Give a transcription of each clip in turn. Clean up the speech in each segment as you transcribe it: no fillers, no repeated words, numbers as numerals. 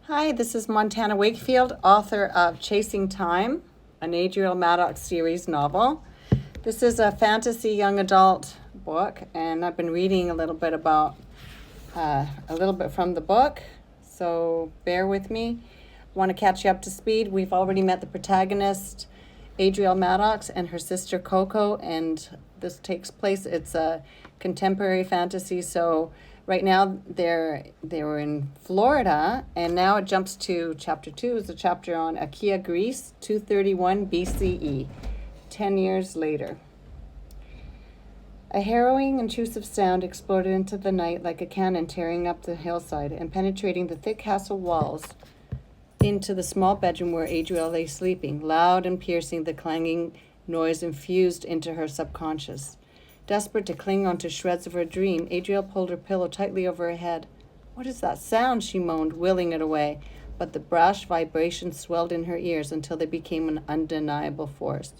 Hi, this is Montana Wakefield, author of Chasing Time, an Adrielle Maddox series novel. This is a fantasy young adult book, and I've been reading a little bit from the book, so bear with me. I want to catch you up to speed. We've already met the protagonist, Adrielle Maddox, and her sister Coco, and this takes place, it's a contemporary fantasy, so right now they were in Florida, and now it jumps to chapter 2, is a chapter on Achaia, Greece, 231 BCE, 10 years later. A harrowing, intrusive sound exploded into the night like a cannon tearing up the hillside and penetrating the thick castle walls into the small bedroom where Adrielle lay sleeping. Loud and piercing, the clanging noise infused into her subconscious. Desperate to cling onto shreds of her dream, Adrielle pulled her pillow tightly over her head. "What is that sound?" she moaned, willing it away, but the brash vibrations swelled in her ears until they became an undeniable force.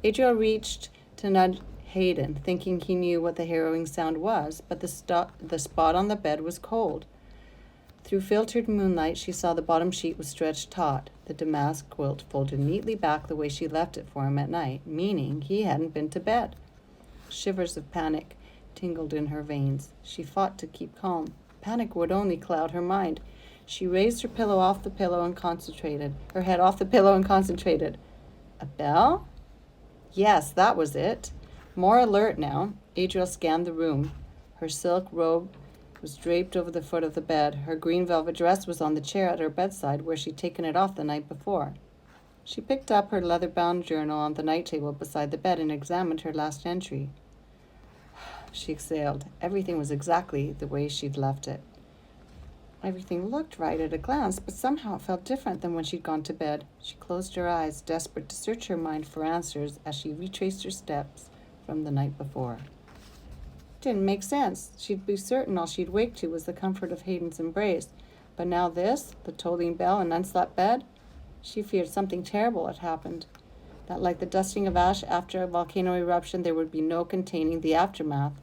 Adrielle reached to nudge Hayden, thinking he knew what the harrowing sound was, but the spot on the bed was cold. Through filtered moonlight, she saw the bottom sheet was stretched taut, the damask quilt folded neatly back the way she left it for him at night, meaning he hadn't been to bed. Shivers of panic tingled in her veins. She fought to keep calm. Panic would only cloud her mind. She raised her head off the pillow and concentrated. A bell? Yes, that was it. More alert now, Adrielle scanned the room. Her silk robe was draped over the foot of the bed. Her green velvet dress was on the chair at her bedside where she'd taken it off the night before. She picked up her leather-bound journal on the night table beside the bed and examined her last entry. She exhaled. Everything was exactly the way she'd left it. Everything looked right at a glance, but somehow it felt different than when she'd gone to bed. She closed her eyes, desperate to search her mind for answers as she retraced her steps from the night before. It didn't make sense. She'd be certain all she'd wake to was the comfort of Hayden's embrace. But now this, the tolling bell and unslept bed, she feared something terrible had happened. That like the dusting of ash after a volcano eruption, there would be no containing the aftermath.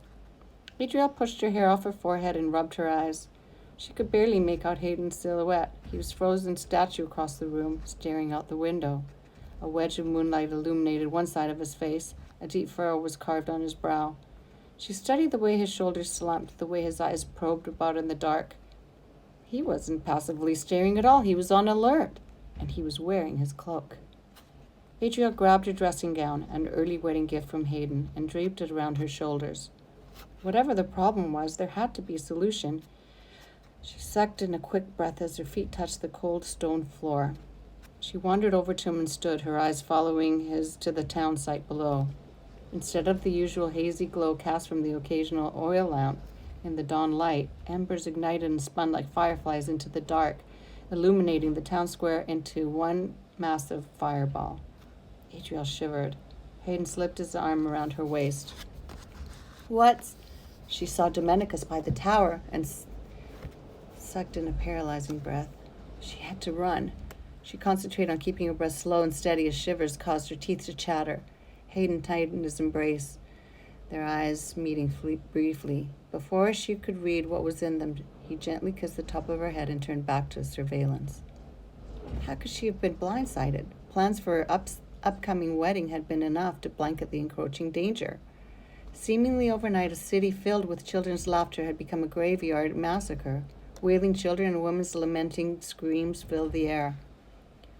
Adrielle pushed her hair off her forehead and rubbed her eyes. She could barely make out Hayden's silhouette. He was frozen statue across the room, staring out the window. A wedge of moonlight illuminated one side of his face. A deep furrow was carved on his brow. She studied the way his shoulders slumped, the way his eyes probed about in the dark. He wasn't passively staring at all. He was on alert, and he was wearing his cloak. Adrielle grabbed her dressing gown, an early wedding gift from Hayden, and draped it around her shoulders. Whatever the problem was, there had to be a solution. She sucked in a quick breath as her feet touched the cold stone floor. She wandered over to him and stood, her eyes following his to the town site below. Instead of the usual hazy glow cast from the occasional oil lamp in the dawn light, embers ignited and spun like fireflies into the dark, illuminating the town square into one massive fireball. Adrielle shivered. Hayden slipped his arm around her waist. "What's—" She saw Domenicus by the tower and sucked in a paralyzing breath. She had to run. She concentrated on keeping her breath slow and steady as shivers caused her teeth to chatter. Hayden tightened his embrace, their eyes meeting briefly. Before she could read what was in them, he gently kissed the top of her head and turned back to surveillance. How could she have been blindsided? Plans for her upcoming wedding had been enough to blanket the encroaching danger. Seemingly overnight, a city filled with children's laughter had become a graveyard massacre. Wailing children and women's lamenting screams filled the air.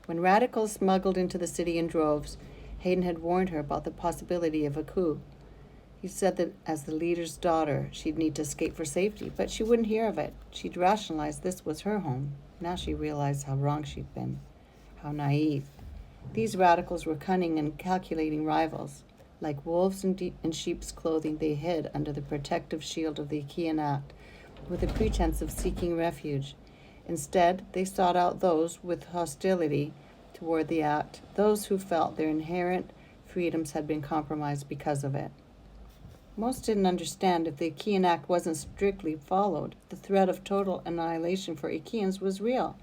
When radicals smuggled into the city in droves, Hayden had warned her about the possibility of a coup. He said that as the leader's daughter, she'd need to escape for safety, but she wouldn't hear of it. She'd rationalized this was her home. Now she realized how wrong she'd been, how naive. These radicals were cunning and calculating rivals. Like wolves in sheep's clothing, they hid under the protective shield of the Achaean Act, with the pretense of seeking refuge. Instead, they sought out those with hostility toward the act, those who felt their inherent freedoms had been compromised because of it. Most didn't understand if the Achaean Act wasn't strictly followed, the threat of total annihilation for Achaeans was real.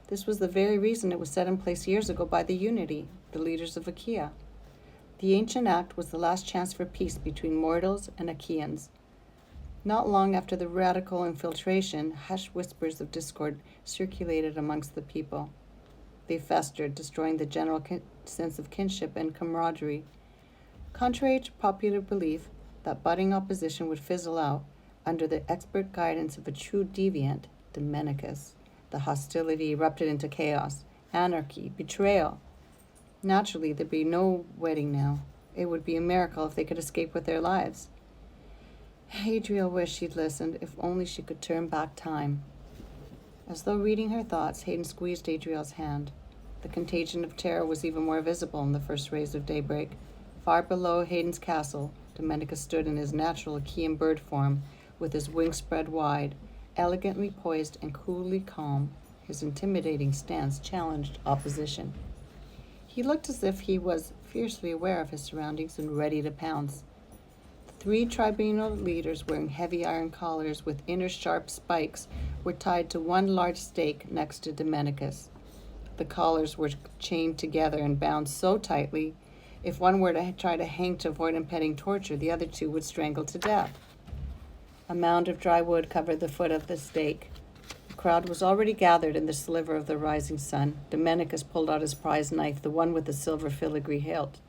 This was the very reason it was set in place years ago by the Unity, the leaders of Achaia. The ancient act was the last chance for peace between mortals and Achaeans. Not long after the radical infiltration, hushed whispers of discord circulated amongst the people. They festered, destroying the general sense of kinship and camaraderie. Contrary to popular belief that budding opposition would fizzle out, under the expert guidance of a true deviant, Dominicus, the hostility erupted into chaos, anarchy, betrayal. Naturally, there'd be no wedding now. It would be a miracle if they could escape with their lives. Adrielle wished she'd listened, if only she could turn back time. As though reading her thoughts, Hayden squeezed Adrielle's hand. The contagion of terror was even more visible in the first rays of daybreak. Far below Hayden's castle, Dominicus stood in his natural Achaean bird form, with his wings spread wide, elegantly poised and coolly calm. His intimidating stance challenged opposition. He looked as if he was fiercely aware of his surroundings and ready to pounce. The 3 tribunal leaders, wearing heavy iron collars with inner sharp spikes, were tied to one large stake next to Dominicus. The collars were chained together and bound so tightly, if one were to try to hang to avoid impending torture, the other 2 would strangle to death. A mound of dry wood covered the foot of the stake. The crowd was already gathered in the sliver of the rising sun. Dominicus pulled out his prized knife, the one with the silver filigree hilt.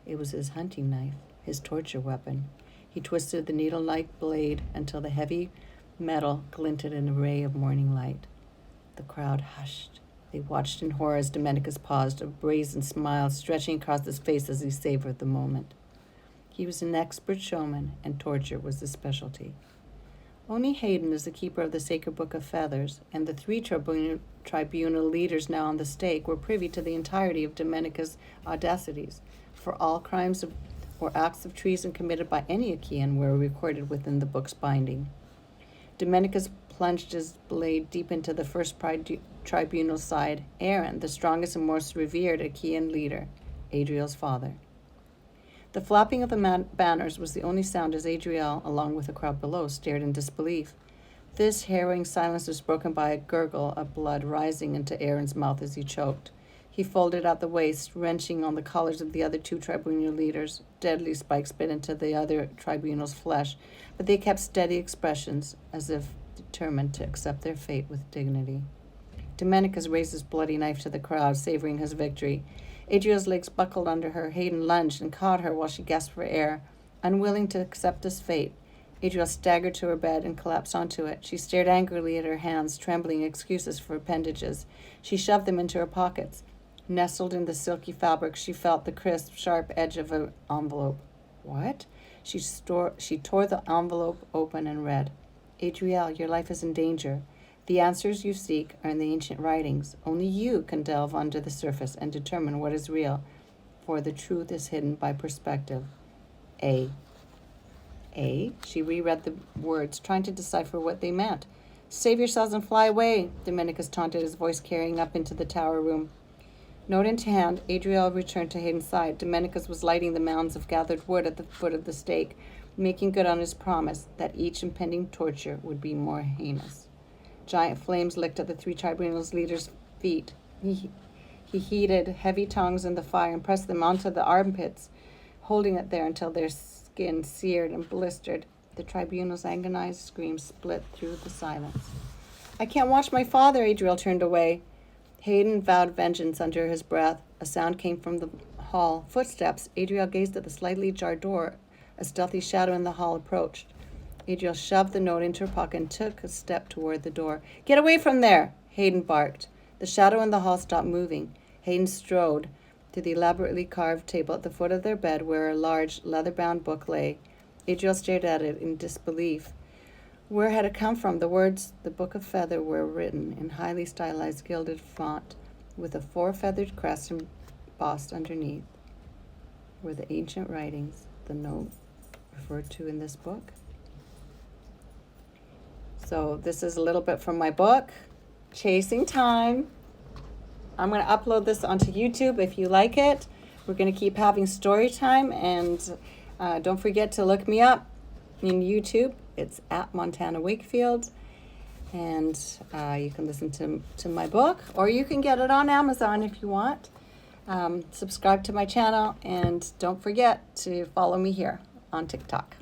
It was his hunting knife, his torture weapon. He twisted the needle-like blade until the heavy metal glinted in a ray of morning light. The crowd hushed. They watched in horror as Dominicus paused, a brazen smile stretching across his face as he savored the moment. He was an expert showman, and torture was his specialty. Only Hayden, as the keeper of the sacred book of feathers, and the 3 tribunal leaders now on the stake were privy to the entirety of Dominicus' audacities, for all crimes or acts of treason committed by any Achaean were recorded within the book's binding. Dominicus plunged his blade deep into the first tribunal's side, Aaron, the strongest and most revered Achaean leader, Adrielle's father. The flapping of the banners was the only sound as Adrielle, along with the crowd below, stared in disbelief. This harrowing silence was broken by a gurgle of blood rising into Aaron's mouth as he choked. He folded at the waist, wrenching on the collars of the other 2 tribunal leaders. Deadly spikes bit into the other tribunal's flesh, but they kept steady expressions, as if determined to accept their fate with dignity. Dominicus raised his bloody knife to the crowd, savoring his victory. Adrielle's legs buckled under her. Hayden lunged and caught her while she gasped for air. Unwilling to accept this fate, Adrielle staggered to her bed and collapsed onto it. She stared angrily at her hands, trembling excuses for appendages. She shoved them into her pockets. Nestled in the silky fabric, she felt the crisp, sharp edge of an envelope. What? She tore the envelope open and read, Adrielle, your life is in danger. The answers you seek are in the ancient writings. Only you can delve under the surface and determine what is real, for the truth is hidden by perspective. A. She reread the words, trying to decipher what they meant. Save yourselves and fly away, Dominicus taunted, his voice carrying up into the tower room. Note in hand, Adrielle returned to Hayden's side. Dominicus was lighting the mounds of gathered wood at the foot of the stake, making good on his promise that each impending torture would be more heinous. Giant flames licked at the 3 tribunals' leaders' feet. He heated heavy tongs in the fire and pressed them onto the armpits, holding it there until their skin seared and blistered. The tribunal's agonized screams split through the silence. I can't watch my father, Adrielle turned away. Hayden vowed vengeance under his breath. A sound came from the hall. Footsteps. Adrielle gazed at the slightly ajar door. A stealthy shadow in the hall approached. Adrielle shoved the note into her pocket and took a step toward the door. Get away from there, Hayden barked. The shadow in the hall stopped moving. Hayden strode to the elaborately carved table at the foot of their bed where a large leather-bound book lay. Adrielle stared at it in disbelief. Where had it come from? The words, the Book of Feather, were written in highly stylized gilded font with a 4-feathered crest embossed underneath. Were the ancient writings the note referred to in this book? So this is a little bit from my book, Chasing Time. I'm going to upload this onto YouTube if you like it. We're going to keep having story time, and don't forget to look me up in YouTube. It's at Montana Wakefield, and you can listen to my book, or you can get it on Amazon if you want. Subscribe to my channel, and don't forget to follow me here on TikTok.